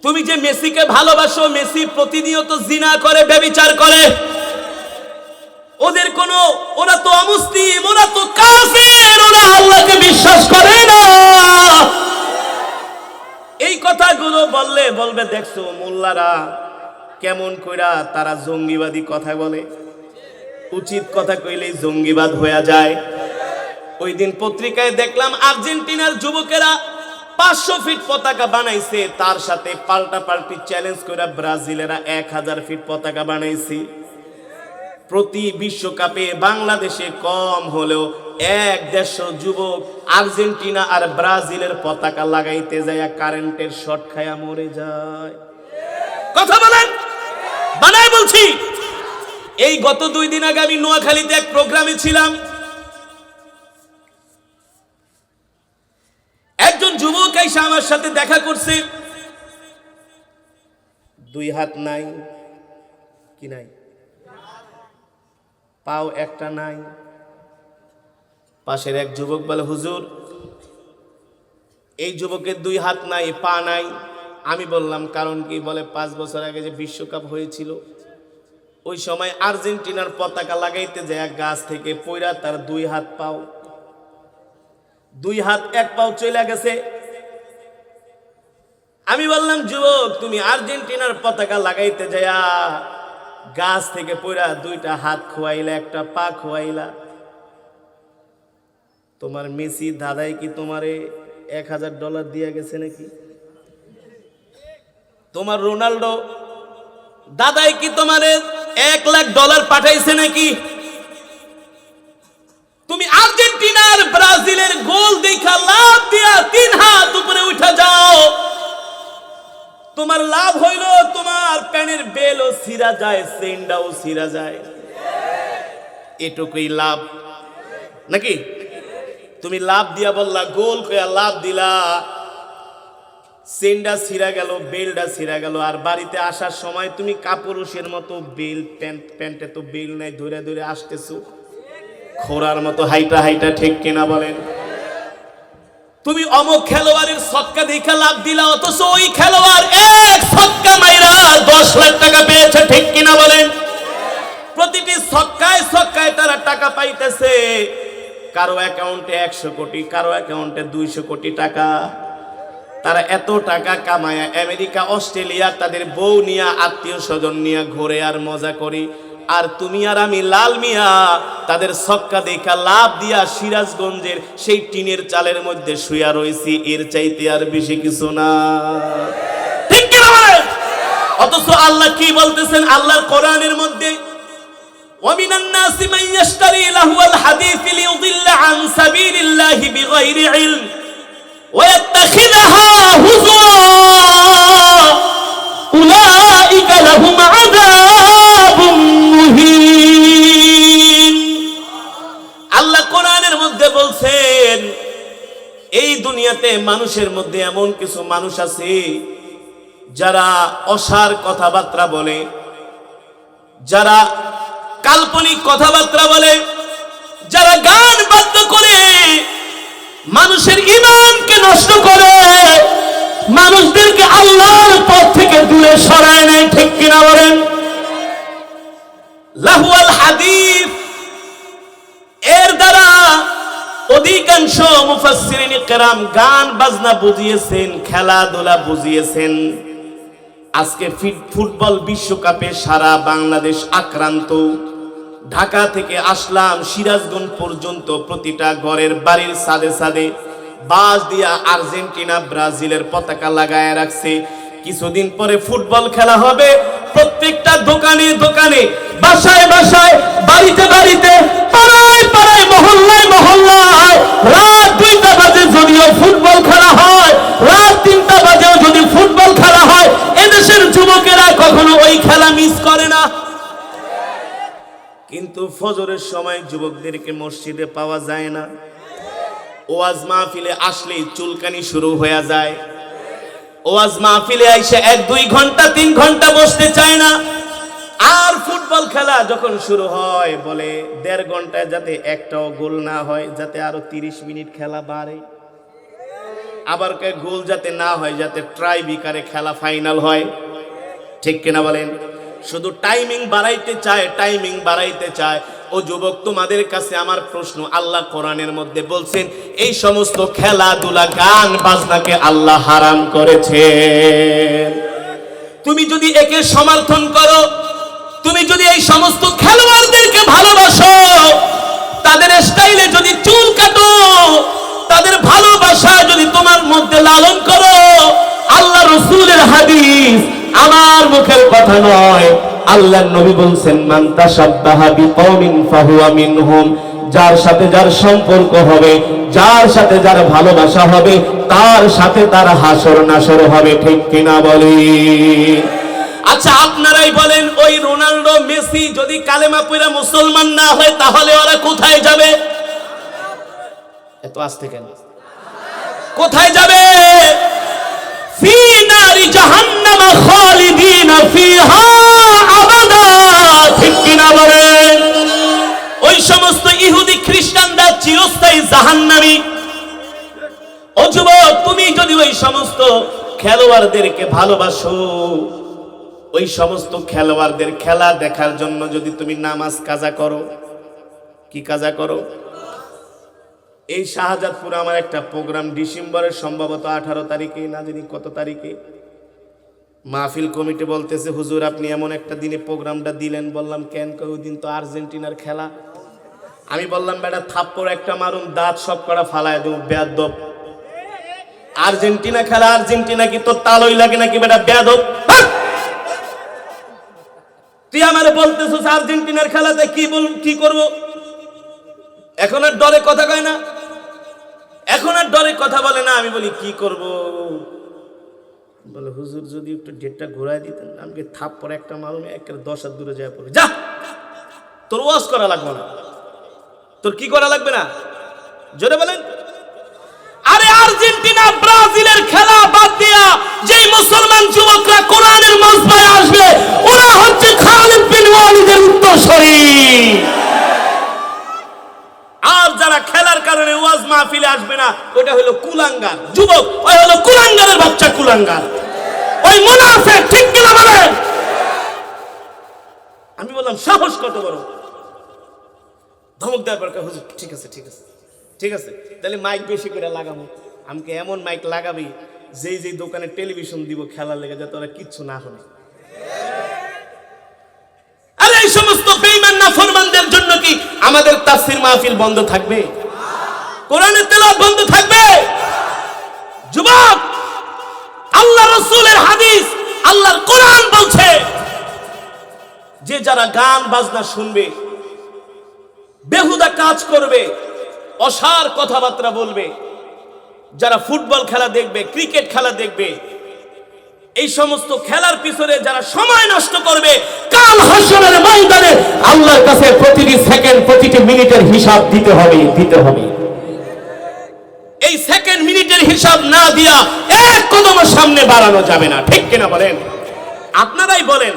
তুমি যে মেসিকে ভালোবাসো, মেসি প্রতিনিয়ত জিনা করে, ব্যভিচার করে, ওদের কোনো, ওরা তো অমুসলিম, ওরা তো কাফের, ওরা আল্লাহকে বিশ্বাস করে না। এই কথাগুলো বললে বলবে দেখছো মোল্লারা কেমন কইরা তারা জঙ্গিবাদী কথা বলে, উচিত কথা কইলেই জঙ্গিবাদ হয়ে যায়। ওই দিন পত্রিকায় দেখলাম আর্জেন্টিনার যুবকেরা 500 ফিট পতাকা বানাইছে, তার সাথে পাল্টাপাল্টি চ্যালেঞ্জ করে ব্রাজিলেরা 1000 ফিট পতাকা বানাইছে। প্রতি বিশ্বকাপে বাংলাদেশে কম হলেও 150 যুবক আর্জেন্টিনা আর ব্রাজিলের পতাকা লাগাইতে যায় কারেন্টের শর্ট খায়া মরে যায়। কথা বলেন, বানাই বলছি। এই গত 2 দিন আগে আমি নোয়াখালীতে এক প্রোগ্রামে ছিলাম। একজন যুবক এসে আমার সাথে দেখা করছে। 2 হাত নাই, কি নাই, পাও একটা নাই। পাশের এক যুবক বলে হুজুর এই যুবকের 2 হাত নাই, পা নাই। আমি বললাম কারণ কি? বলে 5 বছর আগে যে বিশ্বকাপ হয়েছিল ওই সময় আর্জেন্টিনার পতাকা লাগাইতে যায় গাছ থেকে পইরা তার 2 হাত পাও, 2 হাত 1 পাও চলে গেছে। আমি বললাম যুবক তুমি আর্জেন্টিনার পতাকা লাগাইতে যায়া গাছ থেকে পইরা 2টা হাত খোয়াইলা, একটা পা খোয়াইলা, তোমার মেসি দাদাই কি তোমারে $1000 দিয়ে গেছে নাকি? তোমার রোনাল্ডো দাদাই কি তোমারে $1,00,000 পাঠাইছে নাকি? তুমি আর্জেন্টিনার ব্রাজিলের গোল দেখা লাভ দিয়া 3 হাত উপরে উঠা যাও, তোমার লাভ হইল তোমার প্যানের বেলও ছিঁড়া যায়, সেন্ডাও ছিঁড়া যায়, এটুকুই লাভ নাকি? তুমি লাভ দিয়া বললা, গোল কইয়া লাভ দিলা, সেন্ডা ছিঁড়া গেল, বেলটা ছিঁড়া গেল, আর বাড়িতে আসার সময় তুমি কাপুরুষের মতো বেল, প্যান্টে তো বেল নাই, ধরে ধরে আসতেছো খোরার মতো হাইটা হাইটা, ঠিক কিনা বলেন? তুমি অমুক খেলোয়াড়ের ছক্কা দেখে লাভ দিলা, অথচ ওই খেলোয়াড় 1 ছক্কা মাইরা 10 লাখ টাকা পেয়েছে, ঠিক কিনা বলেন? প্রতিটি ছক্কায় ছক্কায় তারা টাকা পাইতেছে। কারো অ্যাকাউন্টে 100 কোটি, কারো অ্যাকাউন্টে 200 কোটি টাকা। তারা এত টাকা কামায় আমেরিকা, অস্ট্রেলিয়া তাদের বউ নিয়ে, আত্মীয় স্বজন নিয়ে ঘুরে আর মজা করি। আর তুমি আর আমি লাল মিয়া তাদের ছক্কা দেখা লাভ দিয়া সিরাজগঞ্জের সেই টিনের চালের মধ্যে শুয়া রয়েছি, এর চাইতে আর বেশি কিছু না, ঠিক কি না বলেন? অথচ আল্লাহ কি বলতেছেন আল্লাহর কোরআনের মধ্যে? وَمِنَ النَّاسِ مَن يَشْتَرِي لَهْوَ الْحَدِيثِ لِيُضِلَّ عَن سَبِيلِ اللَّهِ بِغَيْرِ عِلْمٍ وَيَتَّخِذَهَا هُزُوًا أُولَئِكَ لَهُمْ عَذَابٌ مُهِينٌ। আল্লাহ কোরআনের মধ্যে বলছেন এই দুনিয়াতে মানুষের মধ্যে এমন কিছু মানুষ আছে যারা অসার কথাবার্তা বলে, যারা কাল্পনিক কথাবার্তা বলে, যারা গান বাদ্য করে মানুষের ঈমানকে নষ্ট করে, মানুষদেরকে আল্লাহর পথ থেকে দূরে সরায় নেয়, ঠিক কিনা বলেন? লাহওয়াল হাদিস এর দ্বারা অধিকাংশ মুফাসসিরিনে কেরাম গান বাজনা বুঝিয়েছেন, খেলাধুলা বুঝিয়েছেন। আজকে ফুটবল বিশ্বকাপে সারা বাংলাদেশ আক্রান্ত। ঢাকা থেকে আসলাম সিরাজগঞ্জ পর্যন্ত প্রতিটা ঘরের বাড়ির ছাদে ছাদে বাঁশ দিয়া আর্জেন্টিনা ব্রাজিলের পতাকা লাগায় রাখছে। কিছুদিন পরে ফুটবল খেলা হবে, প্রত্যেকটা দোকানে দোকানে, বাসায় বাসায়, বাড়িতে বাড়িতে, পাড়ায় পাড়ায়, মহল্লায় মহল্লায় রাত 2টা বাজে যদিও ফুটবল খেলা হয়, রাত 3টা বাজেও যদি ফুটবল খেলা হয়, এদেশের যুবকেরা কখনো ওই খেলা মিস করে না। কিন্তু ফজরের সময় যুবকদেরকে মসজিদে পাওয়া যায় না। ওয়াজ মাহফিলে আসলেই চুলকানি শুরু হয়ে যায়। ওয়াজ মাহফিলে আইসা 1-2 ঘন্টা 3 ঘন্টা বসতে চায় না। আর ফুটবল খেলা যখন শুরু হয় বলে 1.5 ঘন্টায় যাতে একটাও গোল না হয়, যাতে আরো 30 মিনিট খেলা বাড়ে। আবার কয় গোল যাতে না হয়, যাতে ট্রাই বিকারে খেলা ফাইনাল হয়। ঠিক কিনা বলেন? শুধু টাইমিং বাড়াইতে চায়। ও যুবক, তোমাদের কাছে আমার প্রশ্ন, আল্লাহ কোরআনের মধ্যে বলছেন এই সমস্ত খেলাধুলা গান বাজনাকে আল্লাহ হারাম করেছেন। তুমি যদি একে সমর্থন করো, তুমি যদি এই সমস্ত খেলোয়াড়দেরকে ভালোবাসো, তাদের স্টাইলে যদি চুল কাটো, তাদের ভালোবাসা যদি তোমার মধ্যে লালন করো, আল্লাহ রাসূলের হাদিস, আমার মুখের কথা নয়, আল্লাহর নবী বলছেন মান তাশাব্বাহা বিকওমিন ফাহুয়া মিনহুম, যার সাথে যার সম্পর্ক হবে, যার সাথে যার ভালোবাসা হবে, তার সাথে তার হাসর নাসর হবে। ঠিক কিনা বলি? আচ্ছা আপনারাই বলেন, ওই রোনাল্ডো মেসি যদি কালেমা পড়ে মুসলমান না হয় তাহলে ওরা কোথায় যাবে? এত আস্তে কেন? কোথায় যাবে? ফি নারি জাহান্নাম খালিদিনা ফিহা আবাদা। ঠিক কিনা বলেন? ওই সমস্ত ইহুদি খ্রিস্টানরা চিরস্থায়ী জাহান্নামী। ও যুবক, তুমি যদি ওই সমস্ত খেলোয়াড়দেরকে ভালোবাসো, ওই সমস্ত খেলোয়াড়দের খেলা দেখার জন্য যদি তুমি নামাজ কাজা করো, কি কাজা করো? এই শাহজাদপুরে আমার একটা প্রোগ্রাম ডিসেম্বরের সম্ভবত 18 তারিখে, না জানি কত তারিখে, মাহফিল কমিটি বলতেছে হুজুর আপনি এমন একটা দিনে প্রোগ্রামটা দিলেন। বললাম কেন? ওই দিন তো আর্জেন্টিনার খেলা। আমি বললাম বেটা থাপ্পড় একটা মারুন, দাঁত সব করা ফালায় দেব, বেয়াদব। আর্জেন্টিনা খেলা, আর্জেন্টিনা কি তোর তালই লাগে নাকি বেটা, বেয়াদব? তুই আমারে বলতেছিস আর্জেন্টিনার খেলাতে কি করব? এখন আর ডরে কথা কয় না, এখন আর ডরে কথা বলে না। আমি বলি কি করব? বলে হুজুর যদি একটু ডেটটা ঘুরাই দিতেন, আমাকে থাপ্পড় একটা মারুন, একের 10 হাত দূরে যায় পড়ে। যা, তোর ওয়াজ করা লাগবে না। তোর কি করা লাগবে না? জোরে বলেন। আরে আর্জেন্টিনা ব্রাজিলের খেলা বাদ দিয়া যে মুসলমান যুবকরা কোরআনের মজমায় আসবে, ওরা হচ্ছে খালিদ বিন ওয়ালিদের উত্তরসূরি। আর যারা খেলার কারণে ওয়াজ মাহফিলে আসবে না, ওটা হলো কুলাঙ্গার যুবক, ওই হলো কুলাঙ্গারের বাচ্চা, কুলাঙ্গার, ওই মুনাফিক। ঠিক কিনা বলেন? আমি বললাম সাহস কত বড়! ধমক দেওয়ার পর হুজুর ঠিক আছে ঠিক আছে ঠিক আছে, তাহলে মাইক বেশি করে লাগাবো। আমাকে এমন মাইক লাগাবি যেই দোকানে টেলিভিশন দিব খেলার লেগে, যাতে ওরা কিচ্ছু না হবে। আরে এই সমস্ত বেঈমান নাফরমানদের জন্য কি আমাদের তাফসীর মাহফিল বন্ধ থাকবে? কোরআনের তেলাওয়াত বন্ধ থাকবে? যুবক, আল্লাহ রাসূলের হাদিস, আল্লাহর কোরআন বলছে যে যারা গান বাজনা শুনবে, বেহুদা কাজ করবে, অসার কথাবার্তা বলবে, যারা ফুটবল খেলা দেখবে, ক্রিকেট খেলা দেখবে, এই সমস্ত খেলার পিছনে যারা সময় নষ্ট করবে, কাল হাসরের ময়দানে আল্লাহর কাছে প্রতিটি সেকেন্ড, প্রতিটি মিনিটের হিসাব দিতে হবে। এই সেকেন্ড মিনিটের হিসাব না দিয়া এক কদম সামনে বাড়ানো যাবে না। ঠিক কিনা বলেন? আপনারাই বলেন,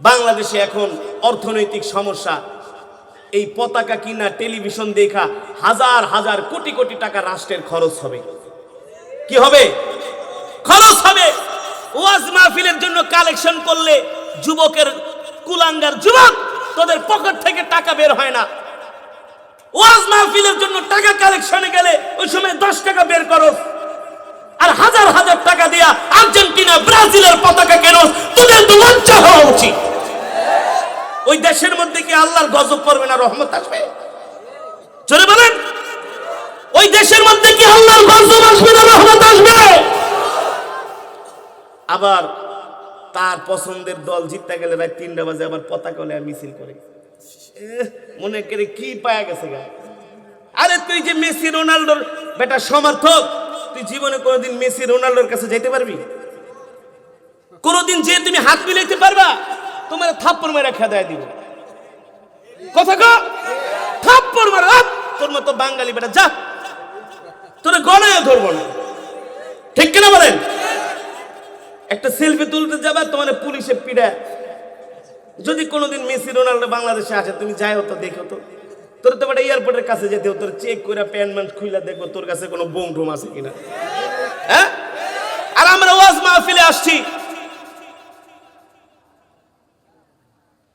বাংলাদেশে এখন অর্থনৈতিক সমস্যা, এই পতাকা কিনা, টেলিভিশন দেখা হাজার হাজার কোটি কোটি টাকা রাষ্ট্রের খরচ হবে। কি হবে? খরচ হবে। ওয়াজ মাহফিলের জন্য কালেকশন করলে যুবকের, কুলাঙ্গার যুবক, তোদের পকেট থেকে টাকা বের হয় না। ওয়াজ মাহফিলের জন্য টাকা কালেকশনে গেলে ওই সময় 10 টাকা বের করো, আর হাজার হাজার টাকা দিয়া আর্জেন্টিনা ব্রাজিলের পতাকা কেন? তোদের তো লজ্জা হওয়া উচিত। ওই দেশের মধ্যে কি আল্লাহর গজব পড়বে না, রহমত আসবে? জোরে বলেন। ওই দেশের মধ্যে কি আল্লাহর গজব আসবে না, রহমত আসবে? আবার তার পছন্দের দল জিততে গেলে রাত 3টা বাজে আবার পতাকা নিয়ে মিছিল করে, মনে করে কি পায়া গেছে গা। আরে তুই যে মেসি রোনাল্ডোর বেটা সমর্থক, তুই জীবনে কোনোদিন মেসি রোনাল্ডোর কাছে যেতে পারবি? কোনোদিন যে তুমি হাত মিলাইতে পারবা? তোমার থাপ্পড় মেরে খেদায় দিব। কথা কো, থাপ্পড় মার। তোর মতো বাঙালি বেটা, যা, তোরে গণায় ধরবো না। ঠিক কিনা বলেন? একটা সেলফি তুলতে যাবা, তোমার পুলিশে পিড়া। যদি কোনোদিন মেসি রোনাল্ডো বাংলাদেশে আসে, তুমি যাই হতো, দেখো তো, তোর তো বেটা এয়ারপোর্টের কাছে যেতে তোর চেক করে প্যান্ট ম্যান্ট খুইলা দেখবো তোর কাছে কোনো বোম টোম আছে কিনা। হ্যাঁ, আর আমরা ওয়াজ মাহফিলে আসছি,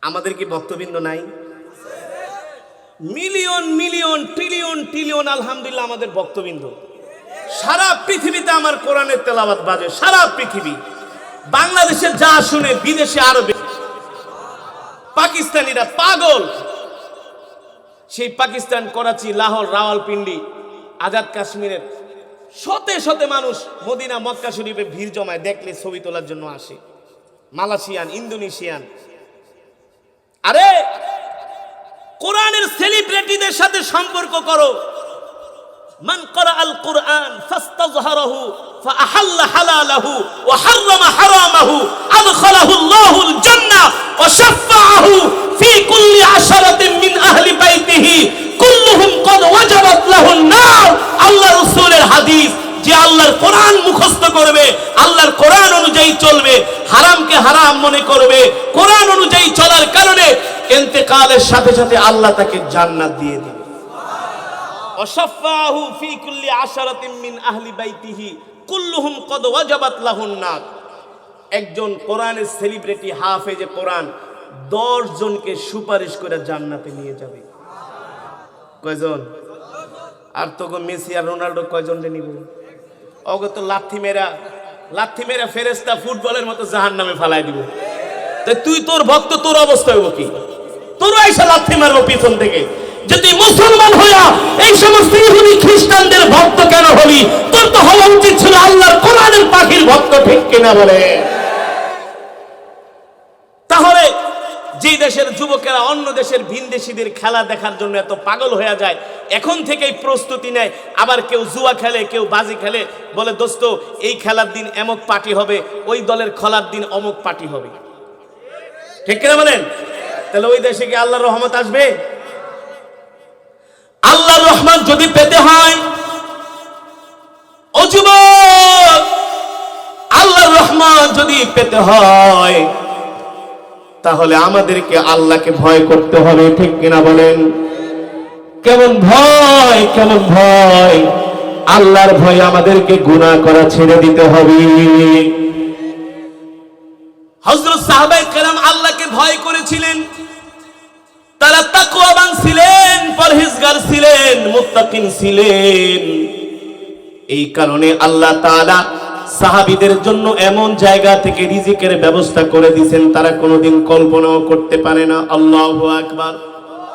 আমাদের কি ভক্তবৃন্দ নাই? মিলিয়ন মিলিয়ন ট্রিলিয়ন ট্রিলিয়ন আলহামদুলিল্লাহ আমাদের ভক্তবৃন্দ। সারা পৃথিবীতে আমার কোরআনের তেলাওয়াত বাজে, সারা পৃথিবী। বাংলাদেশে যা শুনে বিদেশে আরো বেশি। পাকিস্তানিরা পাগল, সেই পাকিস্তান, করাচি, লাহোর, রাওয়ালপিন্ডি, আজাদ কাশ্মীরের শতে শতে মানুষ মদিনা মক্কা শরীফে ভিড় জমায়, দেখলে ছবি তোলার জন্য আসে। Malaysian, Indonesian. আরে কোরআনের সেলিব্রিটিদের সাথে সম্পর্ক করো। মান ক্বারাআল কুরআন ফাস্তাযহারাহু ফাআহাল্লা হালালাহু ওয়া হাররামা হারামাহু আদখালাহু আল্লাহুল জান্নাহ ওয়া শাফাআহু ফি কুল্লি আশারাতিন মিন আহলি বাইতিহি কুল্লুহুম ক্বাদ ওয়াজাবাত লাহুন নার। আল্লাহর রাসূলের হাদিস, যে আল্লাহর কোরআন মুখস্থ করবে, আল্লাহর কোরআন অনুযায়ী চলবে, হারামকে হারাম মনে করবে, কোরআন অনুযায়ী চলার কারণে ইন্তেকালের সাথে সাথে আল্লাহ তাকে জান্নাত দিয়ে দিবে। ওয়াশাফাহু ফি কুল্লি আশারাতিন মিন আহলি বাইতিহি কুল্লুহুম ক্বাদ ওয়াজাবাত লাহুন নার। একজন কোরআনের সেলিব্রিটি হাফেজে কোরআন 10 জনকে সুপারিশ করে জান্নাতে নিয়ে যাবে। কয়জন? আর তো মেসি আর রোনাল্ডো কয়জনকে নিব? ওকে তো লাথি মেরা ফেরেশতা ফুটবলের মতো জাহান্নামে ফালাই দিব। তাই তুই তোর ভক্ত, তোর অবস্থা হইব কি? তোর আইসা লাথি মারবো পিছন থেকে। যদি মুসলমান হইয়া এই সমস্ত ইহুদি খ্রিস্টানদের ভক্ত কেন হলি? তোর তো হওয়া উচিত ছিল আল্লাহর কোরআনের পাখির ভক্ত, ঠিক কিনা বলে? তাহলে যে দেশের যুবকেরা অন্য দেশের ভিনদেশীদের খেলা দেখার জন্য এত পাগল হয়ে যায়, এখন থেকেই প্রস্তুতি নেয়। আবার কেউ জুয়া খেলে, কেউ বাজি খেলে, বলে দোস্ত এই খেলার দিন এমক পার্টি হবে, ওই দলের খেলার দিন অমুক পার্টি হবে, ঠিক কিনা বলেন? তাহলে ওই দেশে কি আল্লাহর রহমত আসবে? আল্লাহর রহমত যদি পেতে হয়, ও যুবক, আল্লাহর রহমত যদি পেতে হয়, তাহলে আমাদেরকে আল্লাহকে ভয় করতে হবে, ঠিক কিনা বলেন? কেমন ভয়, কেমন ভয়! আল্লাহর ভয় আমাদেরকে গুনাহ করা ছেড়ে দিতে হবে। হযরত সাহাবায়ে কেরাম আল্লাহকে ভয় করেছিলেন, তারা তাকওয়াবান ছিলেন, পরহেজগার ছিলেন, মুত্তাকিন ছিলেন। এই কারণে আল্লাহ তাআলা সাহাবীদের জন্য এমন জায়গা থেকে রিজিকের ব্যবস্থা করে দিয়েছেন তারা কোনোদিন কল্পনাও করতে পারে না। আল্লাহু আকবার।